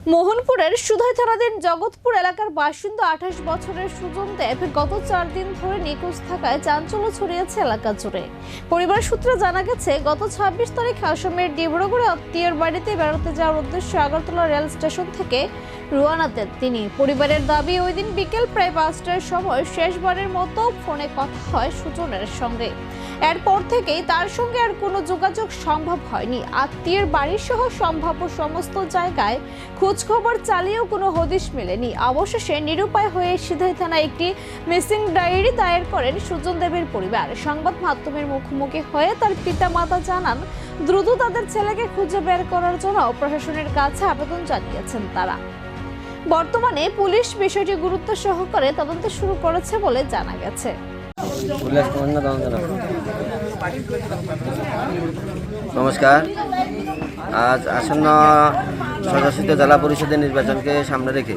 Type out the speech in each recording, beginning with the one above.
মোহনপুরের সুধাই থানাধীন জগৎপুর এলাকার বাসিন্দা 28 বছরের সুজন দেব গত 4 দিন ধরে নিখোঁজ থাকায় চাঞ্চল্য ছড়িয়েছে এলাকা জুড়ে। পরিবার সূত্রে জানা গেছে, গত 26 তারিখ আসামের ডিব্রুগড়ে আত্মীয়ের বাড়িতে বেড়াতে যাওয়ার উদ্দেশ্যে আগরতলা রেল স্টেশন থেকে রওনা দেন তিনি। পরিবারের দাবি, ওই দিন বিকেল প্রায় 5টার সময় শেষবারের মতো ফোনে কথা হয় সুজনের সঙ্গে। এরপর থেকেই তার সঙ্গে আর কোনো যোগাযোগ সম্ভব হয়নি। আত্মীয়ের বাড়ি সহ সম্ভাব্য সমস্ত জায়গায় খোঁজখবর চালিয়েও কোনো হদিশ মেলেনি। অবশেষে নিরুপায় হয়ে সিধাই থানায় একটি মিসিং ডায়েরি দায়ের করেন সুজন দেবের পরিবার। সংবাদ মাধ্যমের মুখোমুখি হয়ে তার পিতামাতা জানান, দ্রুত তাদের ছেলেকে খুঁজে বের করার জন্য প্রশাসনের কাছে আবেদন জানিয়েছেন তারা। বর্তমানে পুলিশ বিষয়টি গুরুত্ব সহকারে তদন্ত শুরু করেছে বলে জানা গেছে। নমস্কার। আজ আসন্ন সদস্য জেলা পরিষদের নির্বাচনকে সামনে রেখে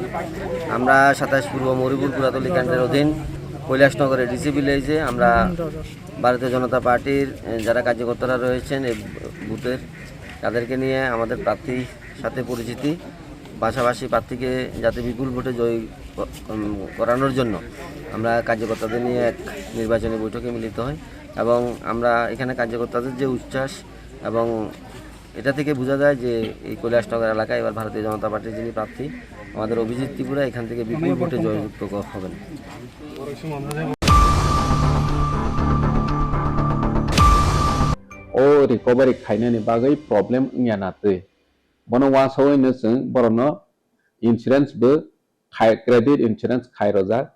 আমরা 27 পূর্ব মরিপুর পুরাতলি কেন্দ্রের অধীন কৈলাসনগরের ডিসি ভিলেজে আমরা ভারতীয় জনতা পার্টির যারা কার্যকর্তারা রয়েছেন এই বুথের তাদেরকে নিয়ে আমাদের প্রার্থীর সাথে পরিচিতি, পাশাপাশি প্রার্থীকে যাতে বিপুল ভোটে জয়ী করানোর জন্য আমরা কার্যকর্তাদের নিয়ে এক নির্বাচনী বৈঠকে মিলিত হই এবং আমরা এখানে কার্যকর্তাদের যে উচ্ছ্বাস এবং এটা থেকে বোঝা যায় যে এই কৈলাসনগর এলাকায় এবার ভারতীয় জনতা পার্টির যিনি প্রার্থী আমাদের অভিজিৎ ত্রিপুরা এখান থেকে বিপুল ভোটে জয়যুক্ত হবেন। ও রিকভারি খাইনানি বাগै प्रॉब्लेम यानाते बनो वासोय नसं बरनो इन्सुरेंस बो खाय क्रेडिट इन्सुरेंस खाय रजा